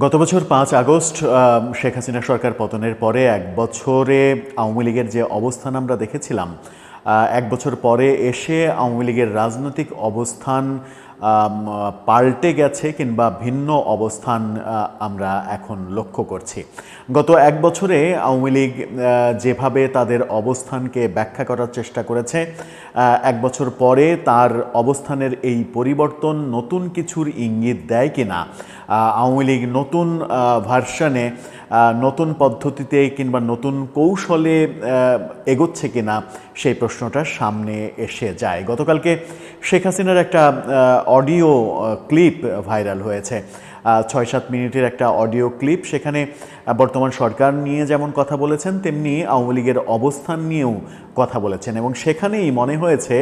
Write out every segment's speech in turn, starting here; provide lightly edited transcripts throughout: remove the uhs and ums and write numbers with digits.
গত বছর ৫ আগস্ট শেখ হাসিনা সরকার পতনের পরে এক বছরে আওয়ামী লীগের যে অবস্থান আমরা দেখেছিলাম, এক বছর পরে এসে আওয়ামী লীগের রাজনৈতিক অবস্থান পাল্টে গেছে কিংবা ভিন্ন অবস্থান আমরা এখন লক্ষ্য করছি। গত এক বছরে আওয়ামী লীগ যেভাবে তাদের অবস্থানকে ব্যাখ্যা করার চেষ্টা করেছে, এক বছর পরে তার অবস্থানের এই পরিবর্তন নতুন কিছুর ইঙ্গিত দেয় কিনা, আওয়ামী লীগ নতুন ভার্সনে নতুন পদ্ধতিতে কিংবা নতুন কৌশলে এগোচ্ছে কিনা সেই প্রশ্নটা সামনে এসে যায়। গতকালকে শেখ হাসিনার একটা অডিও ক্লিপ ভাইরাল হয়েছে, ৬-৭ মিনিটের একটা অডিও ক্লিপ। সেখানে বর্তমান সরকার নিয়ে যেমন কথা বলেছেন, তেমনি আওয়ামী লীগের অবস্থান নিয়েও কথা বলেছেন এবং সেখানেই মনে হয়েছে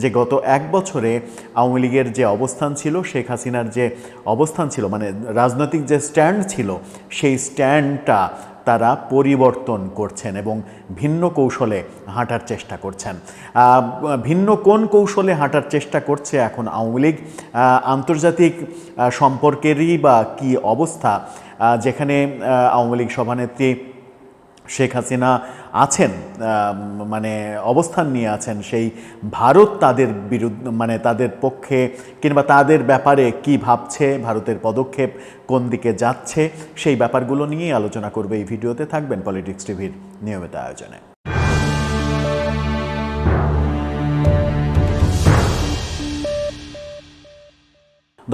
যে গত এক বছরে আওয়ামী লীগের যে অবস্থান ছিল, শেখ হাসিনার যে অবস্থান ছিল, মানে রাজনৈতিক যে স্ট্যান্ড ছিল, সেই স্ট্যান্ডটা তারা পরিবর্তন করছেন এবং ভিন্ন কৌশলে হাঁটার চেষ্টা করছেন। ভিন্ন কোন কৌশলে হাঁটার চেষ্টা করছে এখন আওয়ামী লীগ? আন্তর্জাতিক সম্পর্কেরই বা কী অবস্থা, যেখানে আওয়ামী লীগ সভানেত্রী শেখ হাসিনা আছেন, মানে অবস্থান নিয়ে আছেন, সেই ভারত তাদের বিরুদ্ধে, মানে তাদের পক্ষে কিংবা তাদের ব্যাপারে কি ভাবছে, ভারতের পদক্ষেপ কোন দিকে যাচ্ছে, সেই ব্যাপারগুলো নিয়েই আলোচনা করবে এই ভিডিওতে। থাকবেন পলিটিক্স টিভির নিয়মিত আয়োজনে।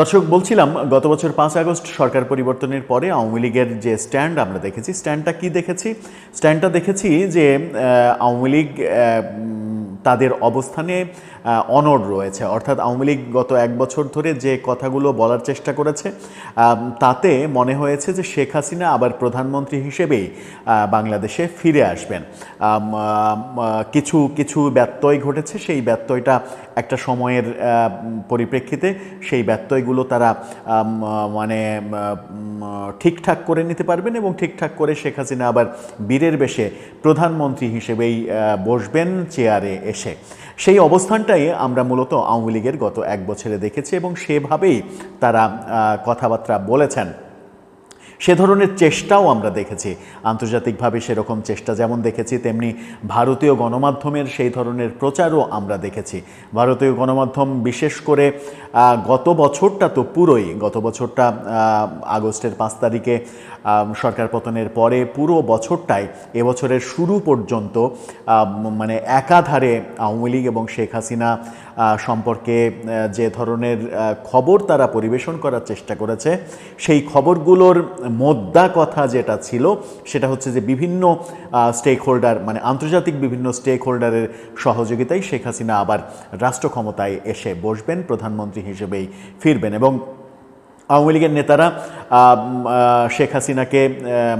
দর্শক, বলছিলাম গত বছর ৫ আগস্ট সরকার পরিবর্তনের পরে আওয়ামী লীগের যে স্ট্যান্ড আমরা দেখেছি, স্ট্যান্ডটা কি দেখেছি? স্ট্যান্ডটা দেখেছি যে আওয়ামী লীগ তাদের অবস্থানে অনড় রয়েছে। অর্থাৎ আওয়ামী লীগ গত এক বছর ধরে যে কথাগুলো বলার চেষ্টা করেছে, তাতে মনে হয়েছে যে শেখ হাসিনা আবার প্রধানমন্ত্রী হিসেবেই বাংলাদেশে ফিরে আসবেন। কিছু কিছু ব্যত্যয় ঘটেছে, সেই ব্যত্যয়টা একটা সময়ের পরিপ্রেক্ষিতে সেই ব্যত্যয়গুলো তারা মানে ঠিকঠাক করে নিতে পারবেন এবং ঠিকঠাক করে শেখ হাসিনা আবার বীরের বেশে প্রধানমন্ত্রী হিসেবেই বসবেন চেয়ারে এসে। সেই অবস্থানটাই আমরা মূলত আওয়ামী লীগের গত এক বছরে দেখেছি এবং সেভাবেই তারা কথাবার্তা বলেছেন। সে ধরনের চেষ্টাও আমরা দেখেছি আন্তর্জাতিকভাবে, সেরকম চেষ্টা যেমন দেখেছি, তেমনি ভারতীয় গণমাধ্যমের সেই ধরনের প্রচারও আমরা দেখেছি। ভারতীয় গণমাধ্যম বিশেষ করে গত বছরটা তো পুরোই, গত বছরটা আগস্টের ৫ তারিখে সরকার পতনের পরে পুরো বছরটাই এবছরের শুরু পর্যন্ত মানে একাধারে আওয়ামী লীগ এবং শেখ হাসিনা সম্পর্কে যে ধরনের খবর তারা পরিবেশন করার চেষ্টা করেছে, সেই খবরগুলোর মোদ্দা কথা যেটা ছিল সেটা হচ্ছে যে বিভিন্ন স্টেক হোল্ডার, মানে আন্তর্জাতিক বিভিন্ন স্টেক হোল্ডারের সহযোগিতায় শেখ হাসিনা আবার রাষ্ট্র ক্ষমতায় এসে বসবেন, প্রধানমন্ত্রী হিসেবেই ফিরবেন এবং আওয়ামী লীগের নেতারা শেখ হাসিনাকে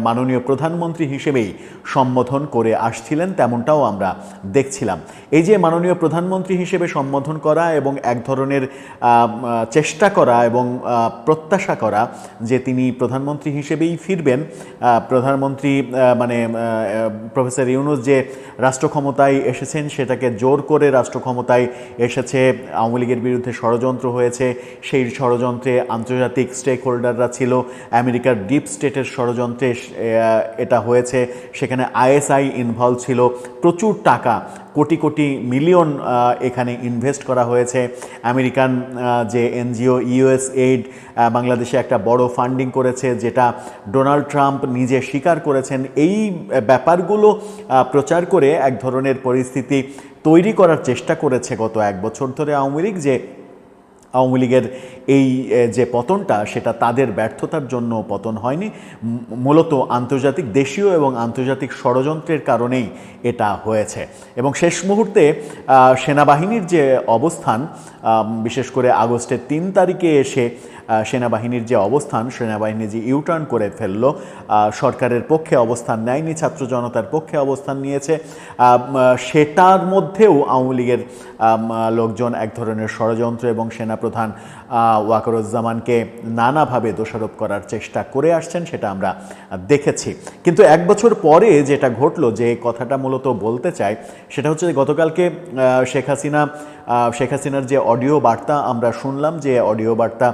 মাননীয় প্রধানমন্ত্রী হিসেবেই সম্বোধন করে আসছিলেন, তেমনটাও আমরা দেখছিলাম। এই যে মাননীয় প্রধানমন্ত্রী হিসেবে সম্বোধন করা এবং এক ধরনের চেষ্টা করা এবং প্রত্যাশা করা যে তিনি প্রধানমন্ত্রী হিসেবেই ফিরবেন, প্রধানমন্ত্রী মানে প্রফেসর ইউনূস যে রাষ্ট্র ক্ষমতায় এসেছেন সেটাকে জোর করে রাষ্ট্র ক্ষমতায় এসেছে, আওয়ামী লীগের বিরুদ্ধে ষড়যন্ত্র হয়েছে, সেই ষড়যন্ত্রে আন্তর্জাতিক স্টেক হোল্ডাররা ছিল, আমেরিকার ডিপ স্টেটের ষড়যন্ত্রে এটা হয়েছে, সেখানে আইএসআই ইনভলভ ছিল, প্রচুর টাকা, কোটি কোটি মিলিয়ন এখানে ইনভেস্ট করা হয়েছে। আমেরিকান যে এনজিও ইউএসএইড বাংলাদেশে একটা বড় ফান্ডিং করেছে, যেটা ডোনাল্ড ট্রাম্প নিজে স্বীকার করেছেন। এই ব্যাপারগুলো প্রচার করে এক ধরনের পরিস্থিতি তৈরি করার চেষ্টা করেছে গত এক বছর ধরে আওয়ামী লীগ, যে আওয়ামী লীগের এই যে পতনটা সেটা তাদের ব্যর্থতার জন্য পতন হয়নি, মূলত আন্তর্জাতিক, দেশীয় এবং আন্তর্জাতিক ষড়যন্ত্রের কারণেই এটা হয়েছে। এবং শেষ মুহূর্তে সেনাবাহিনীর যে অবস্থান, বিশেষ করে আগস্টের ৩ তারিখে এসে সেনাবাহিনীর যে অবস্থান, সেনাবাহিনী যে ইউটার্ন করে ফেলল, সরকারের পক্ষে অবস্থান নেয়নি, ছাত্র জনতার পক্ষে অবস্থান নিয়েছে, সেটার মধ্যেও আওয়ামী লীগের লোকজন এক ধরনের ষড়যন্ত্র এবং সেনাপ্রধান ওয়াকারুজ্জামানকে নানাভাবে দোষারোপ করার চেষ্টা করে আসছেন, সেটা আমরা দেখেছি। কিন্তু এক বছর পরে যেটা ঘটলো, যে কথাটা মূলত বলতে চাই, সেটা হচ্ছে গতকালকে শেখ হাসিনা শেখ হাসিনার যে অডিও বার্তা আমরা শুনলাম, যে অডিও বার্তা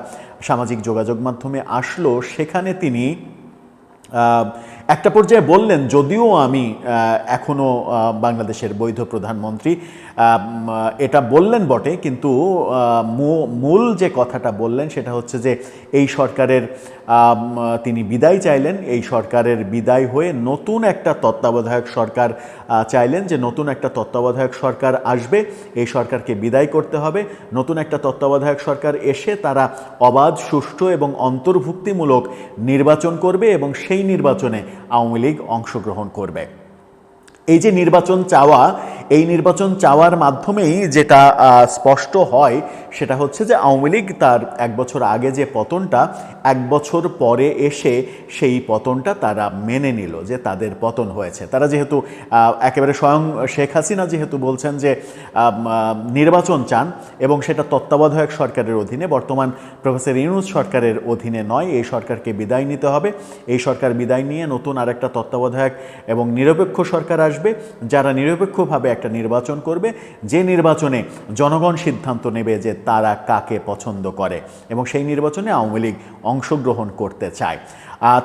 সামাজিক যোগাযোগ মাধ্যমে আসলো, সেখানে তিনি একটা পর্যায়ে বললেন, যদিও আমি এখনও বাংলাদেশের বৈধ প্রধানমন্ত্রী, এটা বললেন বটে, কিন্তু মূল যে কথাটা বললেন সেটা হচ্ছে যে এই সরকারের তিনি বিদায় চাইলেন, এই সরকারের বিদায় হয়ে নতুন একটা তত্ত্বাবধায়ক সরকার চাইলেন, যে নতুন একটা তত্ত্বাবধায়ক সরকার আসবে, এই সরকারকে বিদায় করতে হবে। নতুন একটা তত্ত্বাবধায়ক সরকার এসে তারা অবাধ, সুষ্ঠু এবং অন্তর্ভুক্তিমূলক নির্বাচন করবে এবং সেই নির্বাচনে আওয়ামী লীগ অংশগ্রহণ করবে। এই যে নির্বাচন চাওয়া, এই নির্বাচন চাওয়ার মাধ্যমেই যেটা স্পষ্ট হয় সেটা হচ্ছে যে আওয়ামী লীগ তার 1 বছর আগে যে পতনটা, 1 বছর পরে এসে সেই পতনটা তারা মেনে নিল, যে তাদের পতন হয়েছে। তারা যেহেতু একেবারে স্বয়ং শেখ হাসিনা যেহেতু বলছেন যে নির্বাচন চান এবং সেটা তত্ত্বাবধায়ক সরকারের অধীনে, বর্তমান প্রফেসর ইউনূস সরকারের অধীনে নয়, এই সরকারকে বিদায় নিতে হবে। এই সরকার বিদায় নিয়ে নতুন আরেকটা তত্ত্বাবধায়ক এবং নিরপেক্ষ সরকার আসবে, যারা নিরপেক্ষভাবে একটা নির্বাচন করবে, যে নির্বাচনে জনগণ সিদ্ধান্ত নেবে যে তারা কাকে পছন্দ করে এবং সেই নির্বাচনে আওয়ামী লীগ অংশগ্রহণ করতে চায়।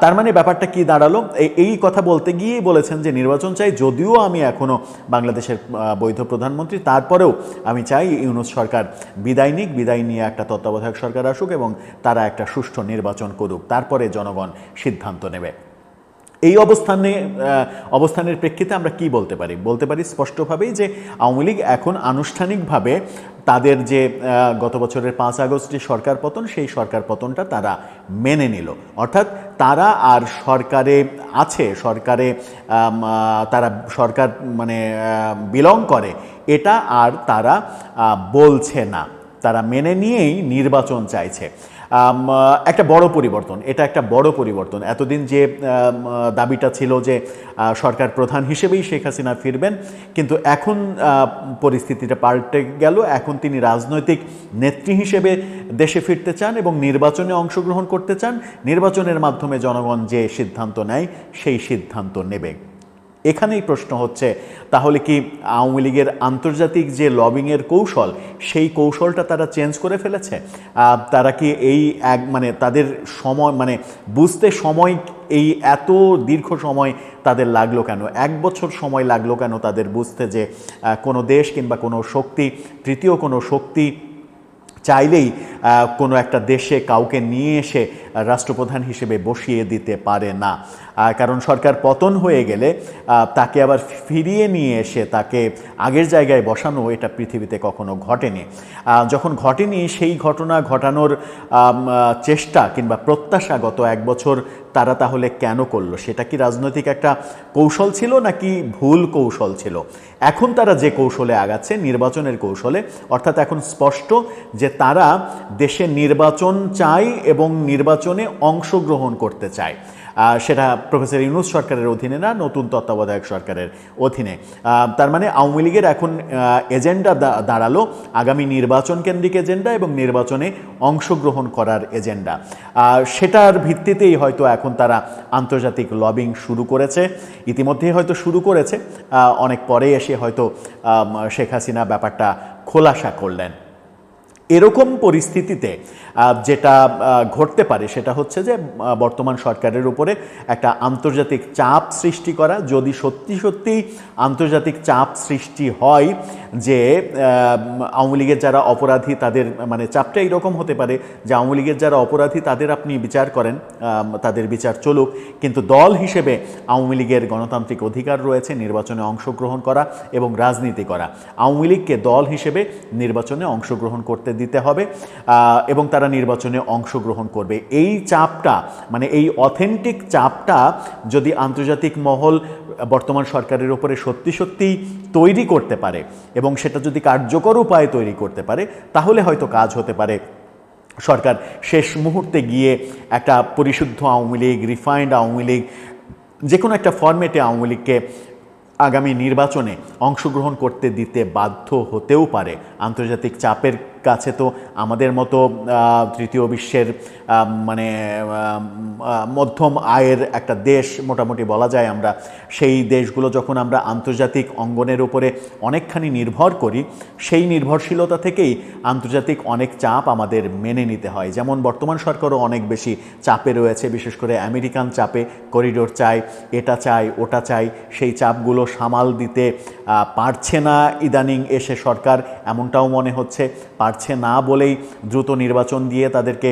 তার মানে ব্যাপারটা কি দাঁড়ালো? এই কথা বলতে গিয়েই বলেছেন যে নির্বাচন চাই, যদিও আমি এখনও বাংলাদেশের বৈধ প্রধানমন্ত্রী, তারপরেও আমি চাই ইউনূস সরকার বিদায় নিক, বিদায় নিয়ে একটা তত্ত্বাবধায়ক সরকার আসুক এবং তারা একটা সুষ্ঠু নির্বাচন করুক, তারপরে জনগণ সিদ্ধান্ত নেবে। এই অবস্থানের প্রেক্ষিতে আমরা কি বলতে পারি? বলতে পারি স্পষ্টভাবেই যে আওয়ামী লীগ এখন আনুষ্ঠানিকভাবে তাদের যে গত বছরের 5 আগস্ট যে সরকার পতন, সেই সরকার পতনটা তারা মেনে নিল। অর্থাৎ তারা আর সরকারে আছে, সরকারে তারা সরকার মানে বিলং করে, এটা আর তারা বলছে না, তারা মেনে নিয়েই নির্বাচন চাইছে। একটা বড় পরিবর্তন, এটা একটা বড় পরিবর্তন। এতদিন যে দাবিটা ছিল যে সরকার প্রধান হিসেবেই শেখ হাসিনা ফিরবেন, কিন্তু এখন পরিস্থিতিটা পাল্টে গেল। এখন তিনি রাজনৈতিক নেত্রী হিসেবে দেশে ফিরতে চান এবং নির্বাচনে অংশগ্রহণ করতে চান। নির্বাচনের মাধ্যমে জনগণ যে সিদ্ধান্ত নেয় সেই সিদ্ধান্ত নেবে। এখানেই প্রশ্ন হচ্ছে, তাহলে কি আওয়ামী লীগের আন্তর্জাতিক যে লবিংয়ের কৌশল, সেই কৌশলটা তারা চেঞ্জ করে ফেলেছে? তারা কি এই মানে তাদের সময় মানে বুঝতে সময়, এই এত দীর্ঘ সময় তাদের লাগলো কেন? 1 বছর সময় লাগলো কেন তাদের বুঝতে যে কোনো দেশ কিংবা কোনো শক্তি, তৃতীয় কোনো শক্তি চাইলেই কোনো একটা দেশে কাউকে নিয়ে এসে রাষ্ট্রপ্রধান হিসেবে বসিয়ে দিতে পারে না। কারণ সরকার পতন হয়ে গেলে তাকে আবার ফিরিয়ে নিয়ে এসে তাকে আগের জায়গায় বসানো, এটা পৃথিবীতে কখনো ঘটেনি। যখন ঘটেনি, সেই ঘটনা ঘটানোর চেষ্টা কিংবা প্রত্যাশা গত 1 বছর তারা তাহলে কেন করলো? সেটা কি রাজনৈতিক একটা কৌশল ছিল নাকি ভুল কৌশল ছিল? এখন তারা যে কৌশলে আগাচ্ছে, নির্বাচনের কৌশলে, অর্থাৎ এখন স্পষ্ট যে তারা দেশে নির্বাচন চায় এবং নির্বাচনে অংশগ্রহণ করতে চায়। সেটা প্রফেসর ইউনূস সরকারের অধীনে না, নতুন তত্ত্বাবধায়ক সরকারের অধীনে। তার মানে আওয়ামী লীগের এখন এজেন্ডা দাঁড়ালো আগামী নির্বাচন কেন্দ্রিক এজেন্ডা এবং নির্বাচনে অংশগ্রহণ করার এজেন্ডা। সেটার ভিত্তিতেই হয়তো এখন তারা আন্তর্জাতিক লবিং শুরু করেছে, ইতিমধ্যেই হয়তো শুরু করেছে, অনেক পরে এসে হয়তো শেখ হাসিনা ব্যাপারটা খোলাসা করলেন। এরকম পরিস্থিতিতে যেটা ঘটতে পারে সেটা হচ্ছে যে বর্তমান সরকারের উপরে একটা আন্তর্জাতিক চাপ সৃষ্টি করা। যদি সত্যি সত্যি আন্তর্জাতিক চাপ সৃষ্টি হয় যে আওয়ামী লীগের যারা অপরাধী তাদের, মানে চাপটা এইরকম হতে পারে যে আওয়ামী লীগের যারা অপরাধী তাদের আপনি বিচার করেন, তাদের বিচার চলুক, কিন্তু দল হিসেবে আওয়ামী লীগের গণতান্ত্রিক অধিকার রয়েছে নির্বাচনে অংশগ্রহণ করা এবং রাজনীতি করা। আওয়ামী লীগকে দল হিসেবে নির্বাচনে অংশগ্রহণ করতে দিতে হবে এবং তারা নির্বাচনে অংশগ্রহণ করবে। এই চাপটা, মানে এই অথেন্টিক চাপটা যদি আন্তর্জাতিক মহল বর্তমান সরকারের উপরে সত্যি সত্যি তৈরি করতে পারে এবং সেটা যদি কার্যকর উপায়ে তৈরি করতে পারে, তাহলে হয়তো কাজ হতে পারে সরকার শেষ মুহূর্তে গিয়ে একটা পরিশুদ্ধ আওয়ামী লীগ, রিফাইন্ড আওয়ামী লীগ, যে কোনো একটা ফরম্যাটে আওয়ামী লীগকে আগামী নির্বাচনে অংশগ্রহণ করতে দিতে বাধ্য হতেও পারে আন্তর্জাতিক চাপের কাছে তো আমাদের মতো তৃতীয় বিশ্বের মানে মধ্যম আয়ের একটা দেশ মোটামুটি বলা যায় আমরা, সেই দেশগুলো যখন আমরা আন্তর্জাতিক অঙ্গনের উপরে অনেকখানি নির্ভর করি, সেই নির্ভরশীলতা থেকেই আন্তর্জাতিক অনেক চাপ আমাদের মেনে নিতে হয়। যেমন বর্তমান সরকারও অনেক বেশি চাপে রয়েছে, বিশেষ করে আমেরিকান চাপে, করিডোর চাই, এটা চাই, ওটা চাই, সেই চাপগুলো সামাল দিতে পারছে না ইদানিং এসে সরকার, এমনটাও মনে হচ্ছে। পারছে না বলেই দ্রুত নির্বাচন দিয়ে তাদেরকে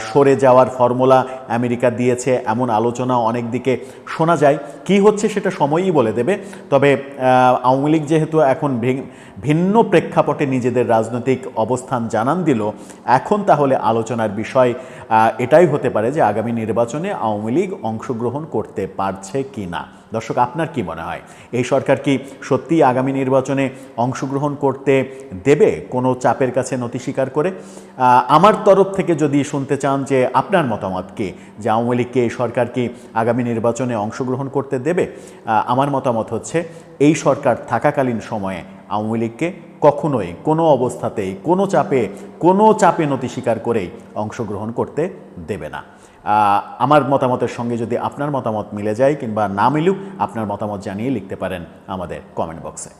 সরে যাওয়ার ফর্মুলা আমেরিকা দিয়েছে, এমন আলোচনা অনেক দিকে শোনা যায়। কি হচ্ছে সেটা সময়ই বলে দেবে। তবে আওয়ামী লীগ যেহেতু এখন ভিন্ন প্রেক্ষাপটে নিজেদের রাজনৈতিক অবস্থান জানান দিল, এখন তাহলে আলোচনার বিষয় এটাই হতে পারে যে আগামী নির্বাচনে আওয়ামী লীগ অংশগ্রহণ করতে পারছে কি না। দর্শক, আপনার কি মনে হয়, এই সরকার কি সত্যিই আগামী নির্বাচনে অংশগ্রহণ করতে দেবে কোনো চাপের কাছে নতি স্বীকার করে? আমার তরফ থেকে যদি শুনতে চান যে আপনার মতামত কি, যে আওয়ামী লীগকে এই সরকার কি আগামী নির্বাচনে অংশগ্রহণ করতে দেবে, আমার মতামত হচ্ছে এই সরকার থাকাকালীন সময়ে আওয়ামী লীগকে কখনোই কোনো অবস্থাতেই কোনো চাপে নতি স্বীকার করেই অংশগ্রহণ করতে দেবে না। আমার মতামতের সঙ্গে যদি আপনার মতামত মিলে যায় কিংবা না মিলুক, আপনার মতামত জানিয়ে লিখতে পারেন আমাদের কমেন্ট বক্সে।